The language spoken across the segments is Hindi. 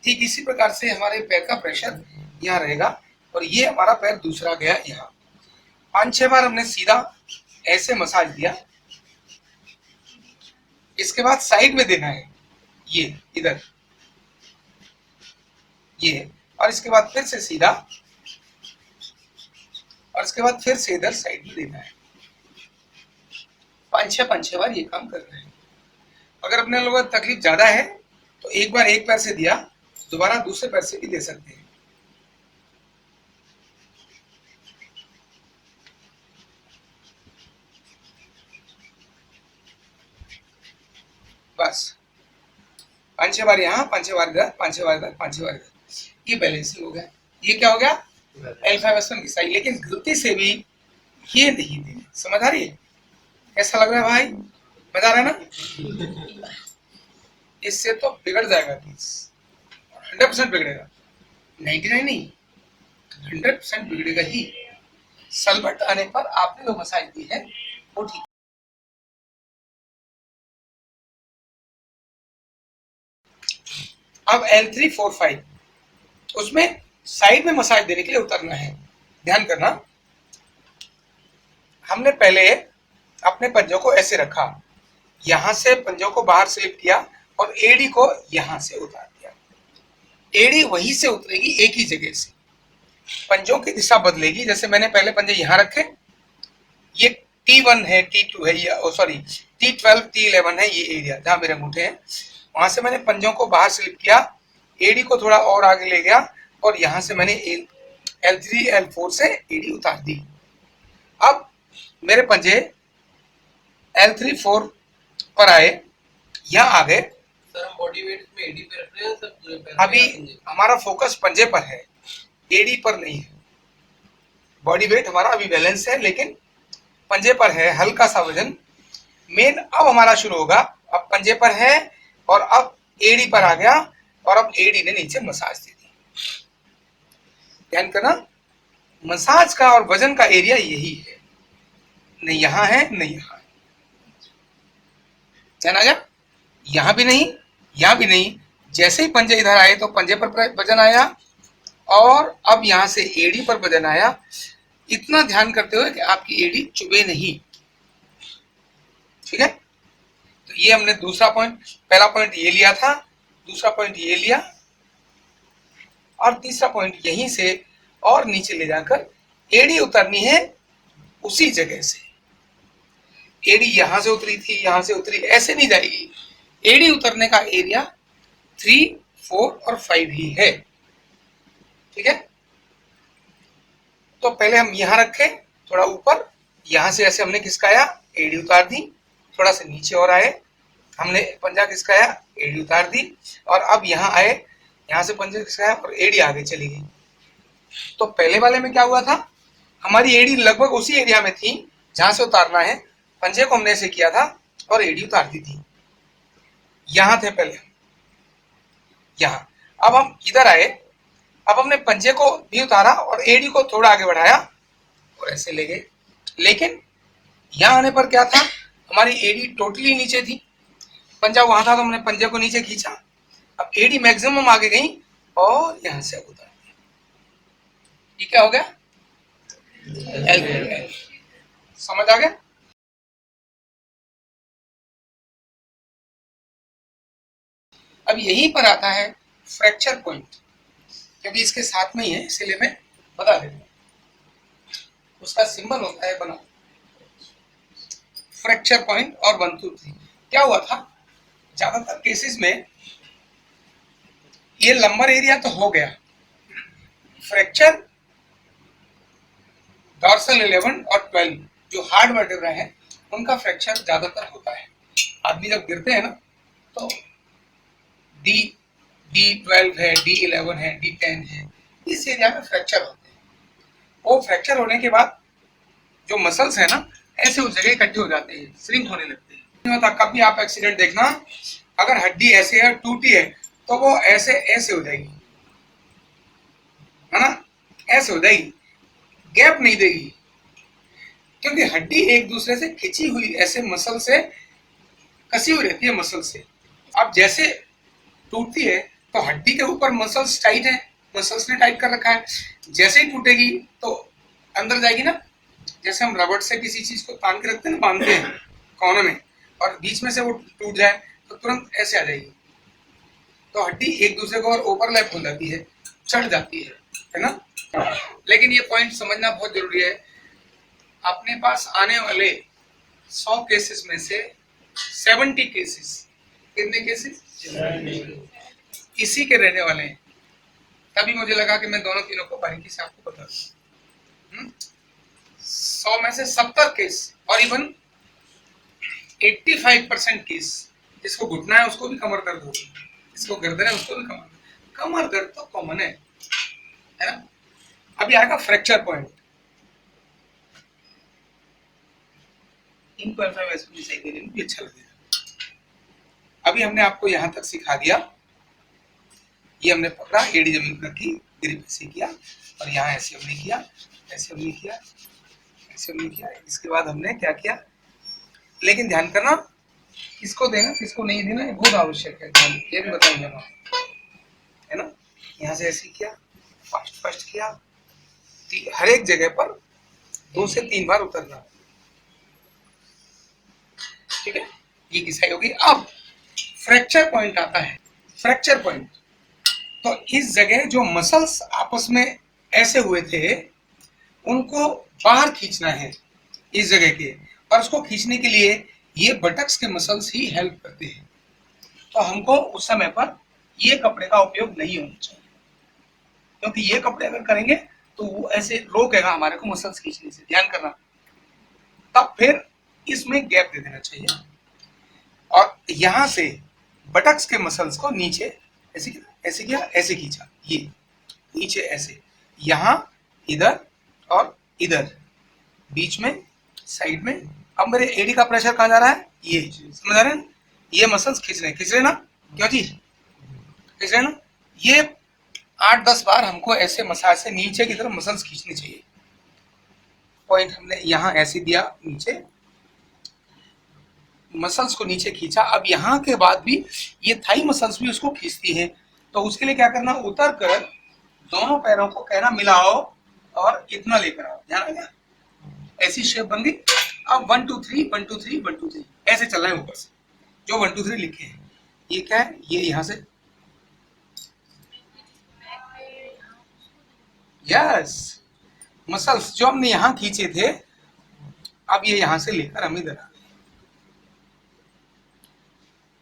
ठीक इसी प्रकार से हमारे पैर का प्रेशर यहाँ रहेगा और ये हमारा पैर दूसरा गया यहाँ। 5-6 बार हमने सीधा ऐसे मसाज दिया। इसके बाद साइड में देना है, ये इधर, ये, और इसके बाद फिर से सीधा, और इसके बाद फिर से इधर साइड में देना है। 5-6 बार ये काम करना है। अगर अपने लोगों को तकलीफ ज्यादा है तो एक बार एक पैर से दिया, दोबारा दूसरे पैर से भी दे सकते हैं। बस 5-6 बार यहाँ, 5-6 बार इधर, 5-6 बार इधर, 5-6 बार इधर, ये बैलेंसिंग हो गया। ये क्या हो गया? L5S1 की साइड। लेकिन गलती से भी ये नहीं देनी। समझ आ रही है? कैसा लग रहा है भाई? मजा आ रहा है ना? इससे तो बिगड़ जाएगा पीस, 100% बिगड़ेगा। 99 नहीं, 100% बिगड़ेगा ही। सलबट आने पर आपने जो मसाज दी है वो ठीक। अब L3-4-5 उसमें साइड में मसाज देने के लिए उतरना है। ध्यान करना, हमने पहले अपने पंजों को ऐसे रखा, यहां से पंजों को बाहर स्लिप किया और एडी को यहां से उतार दिया। एडी वहीं से उतरेगी एक ही जगह से, पंजों की दिशा बदलेगी। जैसे मैंने पहले पंजे यहां रखे, ये T1 है, T2 है, ये सॉरी T12 T11 है, ये एरिया जहां मेरे अंगूठे हैं, वहां से मैंने पंजों को बाहर स्लिप किया, एडी को थोड़ा और आगे ले गया और यहां से मैंने L3 L4 से एडी उतार दी। अब मेरे पंजे L3-4 पर आए, यहाँ आ गए। सर हम बॉडी वेट में एडी पे रख रहे हैं सर पूरे पैर? अभी हमारा फोकस पंजे पर है, एडी पर नहीं है। बॉडी वेट हमारा अभी बैलेंस है लेकिन पंजे पर है, हल्का सा वजन। मेन अब हमारा शुरू होगा, अब पंजे पर है और अब एडी पर आ गया और अब एडी ने नीचे मसाज दे दी। ध्यान करना, मसाज का और वजन का एरिया यही है, नहीं यहां है नहीं यहां। ध्यान आ गया? यहां भी नहीं, यहां भी नहीं। जैसे ही पंजे इधर आए तो पंजे पर वजन आया और अब यहां से एडी पर वजन आया। इतना ध्यान करते हुए कि आपकी एडी चुभे नहीं। ठीक है, तो ये हमने दूसरा पॉइंट, पहला पॉइंट ये लिया था, दूसरा पॉइंट ये लिया और तीसरा पॉइंट यहीं से और नीचे ले जाकर एडी उतरनी है उसी जगह से। एडी यहां से उतरी थी, यहां से उतरी, ऐसे नहीं जाएगी। एडी उतरने का एरिया 3, 4 और 5 ही है। ठीक है, तो पहले हम यहां रखे, थोड़ा ऊपर, यहां से ऐसे हमने खिसकाया, एडी उतार दी, थोड़ा सा नीचे और आए, हमने पंजा खिसकाया, एडी उतार दी, और अब यहां आए, यहां से पंजा खिसकाया और एडी आगे चली गई। तो पहले वाले में क्या हुआ था, हमारी एडी लगभग उसी एरिया में थी जहां से उतारना है, पंजे को हमने ऐसे किया था और एडी उतार दी थी। यहां थे पहले, यहां। अब हम इधर आए, अब हमने पंजे को भी उतारा और एडी को थोड़ा आगे बढ़ाया और ऐसे ले गए। लेकिन यहां आने पर क्या था, हमारी एडी टोटली नीचे थी, पंजा वहां था तो हमने पंजे को नीचे खींचा। अब एडी मैक्सिमम आगे गई और यहां से उतार दिया। ये क्या हो गया? L. समझ आ गया? अब यहीं पर आता है फ्रैक्चर पॉइंट, क्योंकि इसके साथ में ही है इसलिए मैं बता देता हूं। उसका सिंबल होता है बना फ्रैक्चर पॉइंट और 1, 2, 3। क्या हुआ था, ज्यादातर केसेस में ये लंबर एरिया तो हो गया, फ्रैक्चर डॉर्सल 11 और 12 जो हार्ड वर्टेब्रा है उनका फ्रैक्चर ज्यादातर होता है। आदमी जब गिरते हैं ना तो D12 है, D11 है, D10 है, इस एरिया में फ्रैक्चर होते हैं। वो फ्रैक्चर होने के बाद जो मसल्स है ना ऐसे उस जगह इकट्ठे हो जाते हैं, श्रिंक होने लगते हैं। नहीं होता, कभी आप एक्सीडेंट देखना, अगर हड्डी ऐसे है, टूटी है, तो वो ऐसे ऐसे हो जाएगी, है ना, ऐसे हो जाएगी, गैप नहीं देगी, क्योंकि हड्डी एक दूसरे से खिंची हुई, ऐसे मसल से कसी हुई रहती है, मसल से। अब जैसे टूटती है तो हड्डी के ऊपर मसल्स टाइट है, मसल्स ने टाइट कर रखा है, जैसे ही टूटेगी तो अंदर जाएगी ना, जैसे हम रबड़ से किसी चीज को तान के रखते हैं ना, बांधते हैं कोने में, और बीच में से वो टूट जाए तो तुरंत ऐसे आ जाएगी। तो हड्डी एक दूसरे को और ओवरलैप हो जाती है, चढ़ जाती है ना। लेकिन ये पॉइंट समझना बहुत जरूरी है, अपने पास आने वाले 100 केसेस में से 70 केसेस, कितने केसेस इसी के रहने वाले हैं। तभी मुझे लगा कि मैं दोनों तीनों को बारीकी से आपको बता दूं। 100 में से 70 केस और इवन 85% केस, जिसको घुटना है उसको भी कमर दर्द होगी, जिसको गर्दन है उसको भी कमर दर्द तो कॉमन है ना। अभी आएगा फ्रैक्चर पॉइंट। इनको अल्फा वैसे भी सही देने में भी अच्छा लगेगा। अभी हमने आपको यहां तक सिखा दिया, ये हमने पकड़ा, एड़ी जमीन पर रखी, ग्रिप ऐसे किया, और यहाँ ऐसे हमने किया, ऐसे हमने किया, ऐसे हमने किया। इसके बाद हमने क्या किया, लेकिन ध्यान करना किसको देना किसको नहीं देना ये बहुत आवश्यक है, ये भी बताएंगे हम, है ना। यहाँ से ऐसे किया, फास्ट किया, हर एक जगह पर 2 से 3 बार उतरना, ठीक है। ये घिसाई होगी। अब फ्रैक्चर पॉइंट आता है। फ्रैक्चर पॉइंट तो इस जगह जो मसल्स आपस में ऐसे हुए थे उनको बाहर खींचना है इस जगह के, और उसको खींचने के लिए ये बटक्स के मसल्स ही हेल्प करते हैं। तो हमको उस समय पर ये कपड़े का उपयोग नहीं होना चाहिए, क्योंकि ये कपड़े अगर करेंगे तो वो ऐसे रोकेगा हमारे को मसल्स खींचने से, ध्यान करना। तब फिर इसमें गैप दे देना चाहिए, और यहां से बटक्स के मसल्स को नीचे ऐसे किया, ऐसे किया, ऐसे खींचा, ये नीचे ऐसे, यहां, इधर और इधर, बीच में, साइड में। अब मेरे एडी का प्रेशर कहाँ जा रहा है, ये समझ आ रहे हैं, ये मसल्स खींच रहे ना, क्यों जी खींच रहे ना। ये 8-10 बार हमको ऐसे मसाज से नीचे की तरफ मसल्स खींचनी चाहिए। पॉइंट हमने यहाँ ऐसे दिया, नीचे मसल्स को नीचे खींचा। अब यहाँ के बाद भी ये थाई मसल्स भी उसको खींचती है, तो उसके लिए क्या करना, उतर कर दोनों पैरों को कहना मिलाओ और इतना लेकर आओ, ध्यान आ गया, ऐसी शेप बन गई। अब 1 2 3 1 2 3 1 2 3 ऐसे चल रहा है ऊपर से, जो 1 2 3 लिखे हैं। ये क्या है, ये यहाँ से, यस, मसल्स जो हमने यहाँ खींचे थे, अब ये यहाँ से लेकर हम इधर आ गए।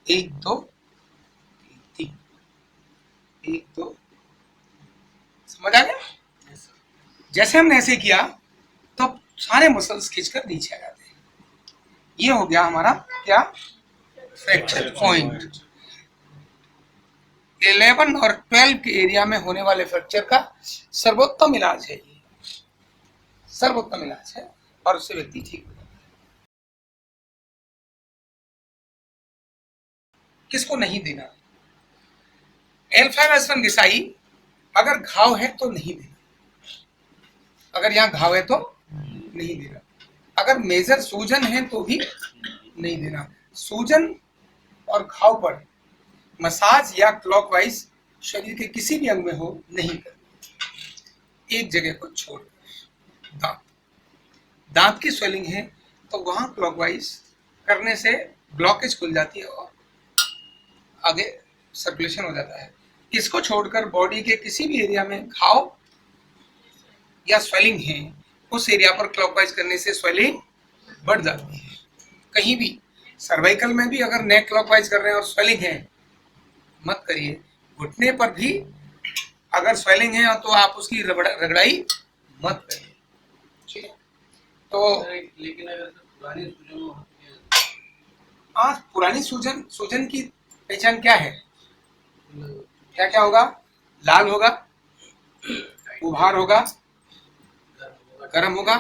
1 2 3 1 2, समझ आ गया। जैसे हमने ऐसे किया तो सारे मसल्स खींचकर नीचे आ जाते हैं। ये हो गया हमारा क्या, फ्रैक्चर पॉइंट। 11 और 12 के एरिया में होने वाले फ्रैक्चर का सर्वोत्तम इलाज है, ये सर्वोत्तम इलाज है, और उससे व्यक्ति ठीक हो जाता है। किसको नहीं देना, L5S1 घिसाई अगर घाव है तो नहीं देना, अगर यहाँ घाव है तो नहीं देना, अगर मेजर सूजन है तो भी नहीं देना। सूजन और घाव पर मसाज या क्लॉकवाइज शरीर के किसी भी अंग में हो नहीं करना, एक जगह को छोड़। दांत की स्वेलिंग है तो वहां क्लॉकवाइज करने से ब्लॉकेज खुल जाती है और आगे सर्कुलेशन हो जाता है। इसको छोड़कर बॉडी के किसी भी एरिया में घाव या स्वेलिंग है, उस एरिया पर क्लॉकवाइज करने से स्वेलिंग बढ़ जाती है। कहीं भी सर्वाइकल में भी अगर नेक क्लॉकवाइज कर रहे हैं और स्वेलिंग है, मत करिए। घुटने पर भी अगर स्वेलिंग है तो आप उसकी रगड़ाई मत करिए, ठीक है। तो लेकिन अगर पुरानी सूजन हो, आज पुरानी सूजन की पहचान क्या है, क्या क्या होगा, लाल होगा, उभार होगा, गर्म होगा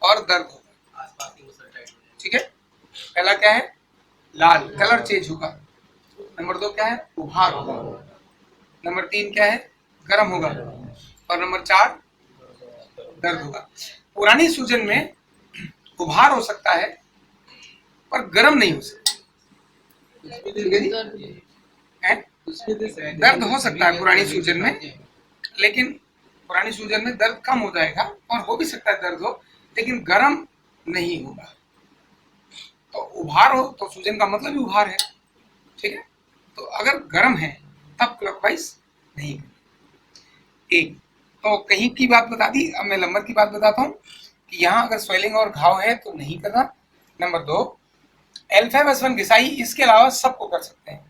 और दर्द होगा, आसपास की मसल टाइट हो जाए, ठीक है। पहला क्या है, लाल, कलर चेंज होगा। नंबर 2 क्या है, उभार होगा। नंबर 3 क्या है, गर्म होगा। और नंबर 4 दर्द होगा। पुरानी सूजन में उभार हो सकता है पर गर्म नहीं हो सकता, ठीक है जी, है? दर्द हो सकता है पुरानी सूजन में, लेकिन पुरानी सूजन में दर्द कम हो जाएगा और हो भी सकता है दर्द हो, लेकिन गर्म नहीं होगा। तो उभार हो तो सूजन का मतलब ही उभार है, ठीक है। तो अगर गर्म है तब क्लॉकवाइज नहीं करना। एक तो कहीं की बात बता दी, अब मैं लंबर की बात बताता हूँ कि यहाँ अगर स्वेलिंग और घाव है तो नहीं करना। नंबर 2, L5S1 घिसाई इसके अलावा सबको कर सकते हैं,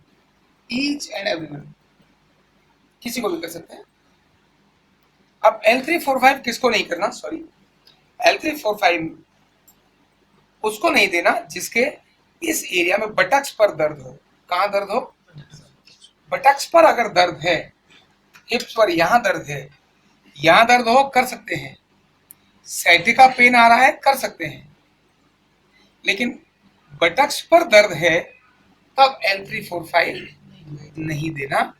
ईच एंड एवरीवन, किसी को भी कर सकते हैं। अब L345 किसको नहीं करना, सॉरी, L345 उसको नहीं देना जिसके इस एरिया में बटक्स पर दर्द हो। कहाँ दर्द हो? बटक्स पर अगर दर्द है, हिप्स पर यहाँ दर्द है, यहाँ दर्द हो, कर सकते हैं। साइटिका पेन आ रहा है, कर सकते हैं, लेकिन बटक्स पर दर्द है तब L345 नहीं देना,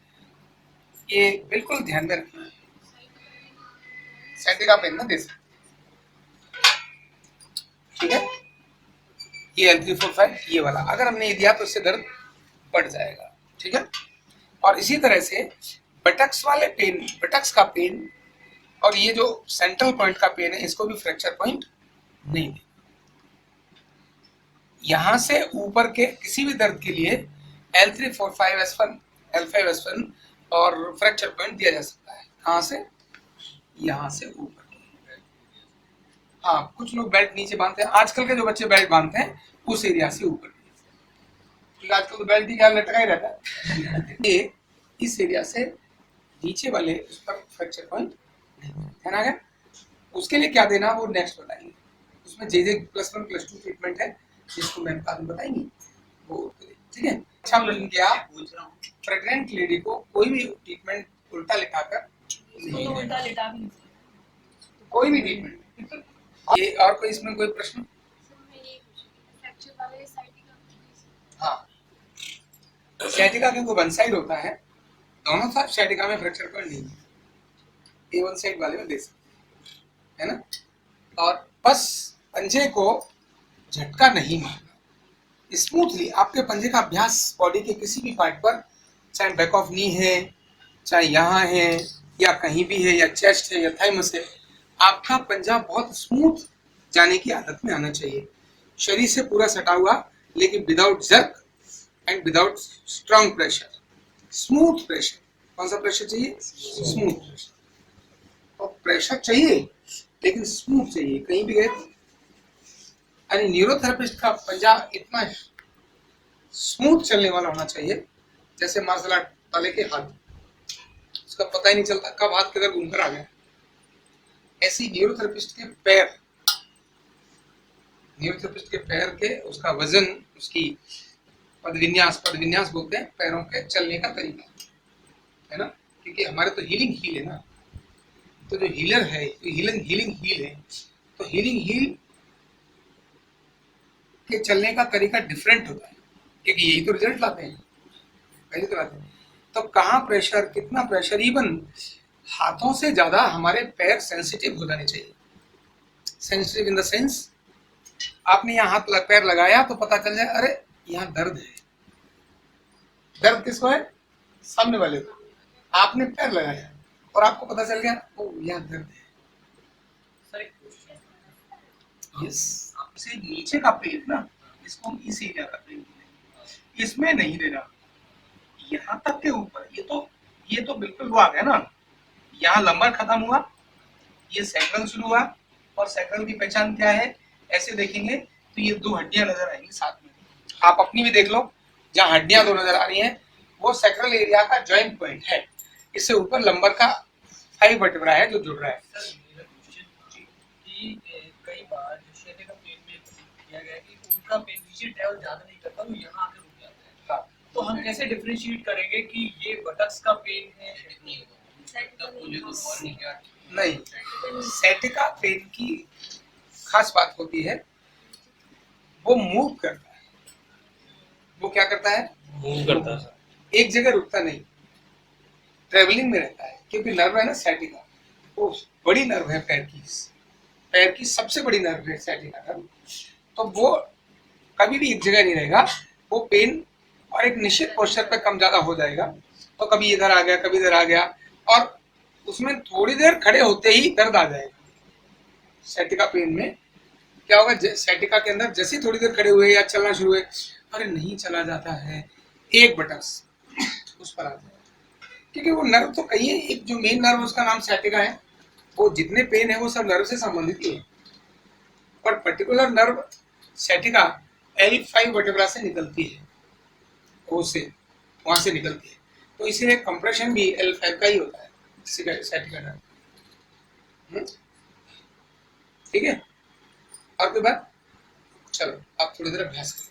ये बिल्कुल ध्यान में रखना। साइटिका पेन में दे सकते, ठीक है। ये L345 ये वाला अगर हमने ये दिया तो इससे दर्द बढ़ जाएगा, ठीक है। और इसी तरह से बटक्स वाले पेन, बटक्स का पेन और ये जो सेंट्रल पॉइंट का पेन है, इसको भी फ्रैक्चर पॉइंट नहीं देना। यहां से ऊपर के किसी भी दर्द के लिए L345S1, L5S1 और फ्रैक्चर पॉइंट दिया जा सकता है। कहां से? यहां से ऊपर। हाँ, कुछ लोग बेल्ट नीचे बांधते हैं, आजकल के जो बच्चे बेल्ट बांधते हैं उस एरिया से ऊपर, क्योंकि आजकल तो बेल्ट ही क्या लटका ही रहता है। ये इस एरिया से नीचे वाले उस पर फ्रैक्चर पॉइंट है ना। है उसके लिए क्या देना वो नेक्स्ट बताएंगे। उसमें JJ+1+2 ट्रीटमेंट है जिसको मैम बाद में बताएंगी, वो ठीक है। अच्छा प्रश्न किया, प्रेग्नेंट लेडी को कोई भी ट्रीटमेंट उल्टा लिटाकर नहीं, उल्टा लिटा भी कोई भी ट्रीटमेंट। ये और कोई इसमें कोई प्रश्न? हाँ, साइटिका क्योंकि वन साइड होता है, दोनों साइड साइटिका में फ्रैक्चर पॉइंट नहीं है, ये वन साइड वाले में दे सकते है ना। और बस पंजे को झटका नहीं मारना, स्मूथली आपके पंजे का अभ्यास बॉडी के किसी भी पार्ट पर, चाहे बैक ऑफ नी है, चाहे यहाँ है या कहीं भी है, या चेस्ट है या थाइमस है, आपका पंजा बहुत स्मूथ जाने की आदत में आना चाहिए। शरीर से पूरा सटा हुआ, लेकिन without jerk and without strong pressure, smooth pressure. कौन सा प्रेशर चाहिए? Smooth pressure. तो प्रेशर चाहिए लेकिन स्मूथ चाहिए। कहीं भी गए, यानी न्यूरोथेरेपिस्ट का पंजा इतना स्मूथ चलने वाला होना चाहिए जैसे मार्शल आर्ट वाले के हाथ, उसका पता ही नहीं चलता कब हाथ किधर घूमकर आ गया। ऐसी न्यूरोथेरेपिस्ट के पैर, न्यूरोथेरेपिस्ट के पैर के, उसका वजन, उसकी पदविन्यास, पदविन्यास बोलते हैं पैरों के चलने का तरीका, है ना। क्योंकि हमारे तो हीलिंग हील है ना, तो जो हीलर है, तो हीलिंग हील है, तो हीलिंग हील के चलने का तरीका डिफरेंट होता है, क्योंकि यही तो रिजल्ट लाते हैं, यही तो लाते हैं। तो कहाँ प्रेशर, कितना प्रेशर, इवन हाथों से ज्यादा हमारे पैर सेंसिटिव हो जाने चाहिए। सेंसिटिव इन द सेंस, आपने यहाँ हाथ पैर लगाया तो पता चल जाए अरे यहाँ दर्द है। दर्द किसको है? सामने वाले को। आपने पैर लगाया और आपको पता चल गया ओ यहाँ दर्द है। यस, इसे नीचे का पेन ना, इसको हम इस एरिया का पेन, इसमें नहीं देना, यहाँ तक के ऊपर। ये तो बिल्कुल वो आ गया ना, यहाँ लंबर खत्म हुआ, ये सैक्रल शुरू हुआ, और सैक्रल की पहचान क्या है? ऐसे देखेंगे तो ये दो हड्डियां नजर आएंगी साथ में। आप अपनी भी देख लो, जहाँ हड्डियां दो नजर आ रही हैं वो सैक्रल एरिया का जॉइंट पॉइंट है। इससे ऊपर लंबर का 5 वर्टेब्रा है जो जुड़ रहा है। कई बार जो शेर का पेन में किया गया कि उनका पेन नीचे ट्रैवल ज्यादा नहीं करता, तो यहाँ आकर रुक जाता है। तो हम कैसे डिफरेंशिएट करेंगे कि ये बटक्स का पेन है? नहीं, सैटिका पेन की खास बात होती है, वो मूव करता है। वो क्या करता है? मूव करता है, एक जगह रुकता नहीं, ट्रेवलिंग में रहता है। क्योंकि नर्व है ना सैटिका, वो बड़ी नर्व है पैर की सबसे बड़ी नर्व है सैटिका नर्व। तो वो कभी भी एक जगह नहीं रहेगा, वो पेन और एक निश्चित पोस्चर पे कम ज्यादा हो जाएगा, तो कभी इधर आ गया, कभी इधर आ गया, और उसमें थोड़ी देर खड़े होते ही दर्द आ जाएगा। सैटिका पेन में क्या होगा, सैटिका के अंदर जैसे थोड़ी देर खड़े हुए या चलना शुरू हुए, अरे नहीं चला जाता है, एक बटक्स उस पर आ जाए, क्योंकि वो नर्व तो कहीं है, एक जो मेन नर्व उसका नाम सैटिका है, वो जितने पेन है वो सब नर्व से संबंधित ही है, पर पर्टिकुलर नर्व सैटिका L5 वर्टेब्रा से निकलती है, ओ से वहां से निकलती है, तो इसीलिए कंप्रेशन भी L5 का ही होता है सैटिका नर्व। ठीक है, और कोई बात? चलो आप थोड़ी देर अभ्यास करें।